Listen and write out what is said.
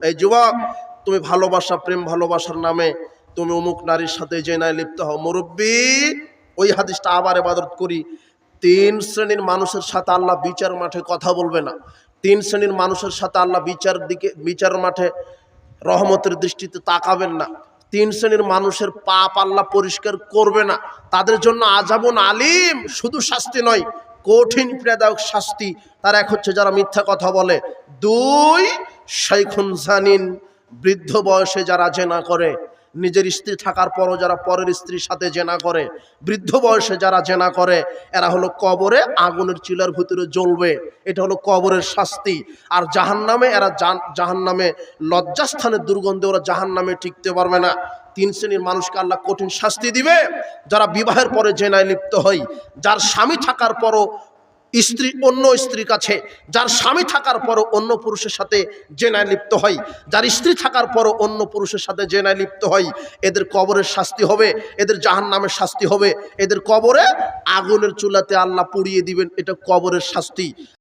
এই যুবক, তুমি ভালোবাসা, প্রেম ভালোবাসার নামে তুমি অমুক নারীর সাথে জেনায় লিপ্ত হও। মুরব্বী, ওই হাদিসটা আবার ইবাদত করি। 3 শ্রেণীর মানুষের সাথে আল্লাহ বিচার মাঠে কথা বলবে না। 3 শ্রেণীর মানুষের সাথে আল্লাহ বিচার মাঠে রহমতের দৃষ্টিতে তাকাবেন না। 3 শ্রেণীর মানুষের পাপ আল্লাহ পরিষ্কার করবে না। তাদের জন্য আযাবুন আলিম, শুধু শাস্তি নয়, কঠিন পীড়াদায়ক শাস্তি। তার এক হচ্ছে যারা মিথ্যা কথা বলে, 2 শাইখুন জানিন, বৃদ্ধ বয়সে যারা জেনা করে, নিজের স্ত্রী থাকার পরও যারা পরের স্ত্রীর সাথে জেনা করে, বৃদ্ধ বয়সে যারা জেনা করে, এরা হলো কবরে আগুনের চুলার ভিতরে জ্বলবে। এটা হলো কবরের শাস্তি। আর জাহান্নামে এরা জাহান্নামে লজ্জাস্থানের দুর্গন্ধে ওরা জাহান্নামে টিকতে পারবে না। 3 শ্রেণীর মানুষকে আল্লাহ কঠিন শাস্তি দিবে। যারা বিবাহের পরে জেনায় লিপ্ত হয়, যার স্বামী থাকার পরও স্ত্রী অন্য স্ত্রীর কাছে, যার স্বামী থাকার পরও অন্য পুরুষের সাথে জেনায় লিপ্ত হয়, যার স্ত্রী থাকার পরও অন্য পুরুষের সাথে জেনায় লিপ্ত হয়, এদের কবরের শাস্তি হবে, এদের জাহান্নামের শাস্তি হবে। এদের কবরে আগুনের চুলাতে আল্লাহ পুড়িয়ে দিবেন। এটা কবরের শাস্তি।